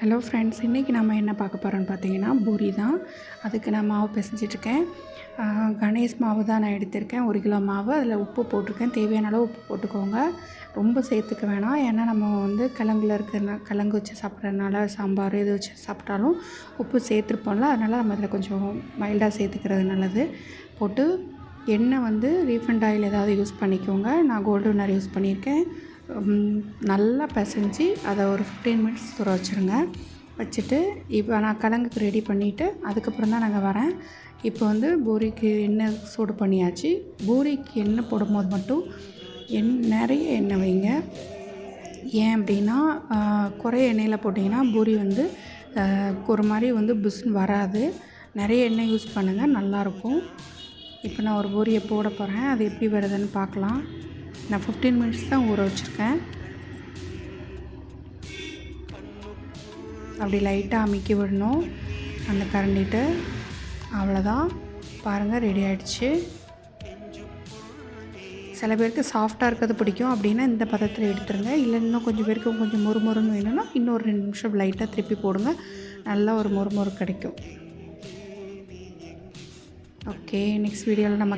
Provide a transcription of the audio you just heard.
Hello friends, இன்றைக்கி நம்ம என்ன பார்க்க போகிறோன்னு பார்த்தீங்கன்னா பூரி தான். அதுக்கு நான் மாவு பிசைஞ்சிட்ருக்கேன். கணேஷ் மாவு தான் நான் எடுத்திருக்கேன். 1 கிலோ மாவு. அதில் உப்பு போட்டிருக்கேன். தேவையான அளவு உப்பு போட்டுக்கோங்க. ரொம்ப சேர்த்துக்க வேணாம். ஏன்னா நம்ம கிழங்குல கிழங்கு வச்சு சாப்பிட்றதுனால சாம்பார் எது வச்சு சாப்பிட்டாலும் உப்பு சேர்த்துருப்போம்ல, அதனால் நம்ம அதில் கொஞ்சம் மைல்டாக சேர்த்துக்கிறது நல்லது. போட்டு எண்ணெய் ரீஃபைண்ட் ஆயில் ஏதாவது யூஸ் பண்ணிக்கோங்க. நான் கோல்டு வின்னர் யூஸ் பண்ணியிருக்கேன். நல்லா பிசைஞ்சு அதை ஒரு 15 மினிட்ஸ் ஊற வச்சுருங்க. வச்சுட்டு இப்போ நான் கிழங்குக்கு ரெடி பண்ணிவிட்டு அதுக்கப்புறம் தான் நாங்கள் வரேன். இப்போ பூரிக்கு எண்ணெய் சூடு பண்ணியாச்சு. பூரிக்கு எண்ணெய் போடும்போது மட்டும் நிறைய எண்ணெய் வைங்க. ஏன் அப்படின்னா குறைய எண்ணெயில் போட்டிங்கன்னா பூரி ஒரு மாதிரி புஷ்ன்னு வராது. நிறைய எண்ணெய் யூஸ் பண்ணுங்கள், நல்லாயிருக்கும். இப்போ நான் ஒரு பூரியை போட போகிறேன். அது எப்படி வருதுன்னு பார்க்கலாம். நான் 15 மினிட்ஸ் தான் ஊற வச்சுருக்கேன். அப்படி லைட்டாக அமுக்கி விடணும் அந்த கரண்டிட்டு. அவ்வளோதான், பாருங்கள், ரெடி ஆகிடுச்சு. சில பேருக்கு சாஃப்டாக இருக்கிறது பிடிக்கும். அப்படின்னா இந்த பதத்தில் எடுத்துருங்க. இல்லை இன்னும் கொஞ்சம் பேருக்கு கொஞ்சம் மொறுமொறுன்னு வேணும்னா இன்னொரு 2 நிமிஷம் லைட்டாக திருப்பி போடுங்க. நல்லா ஒரு மொறுமொறு கிடைக்கும். ஓகே, நெக்ஸ்ட் வீடியோவில் நம்ம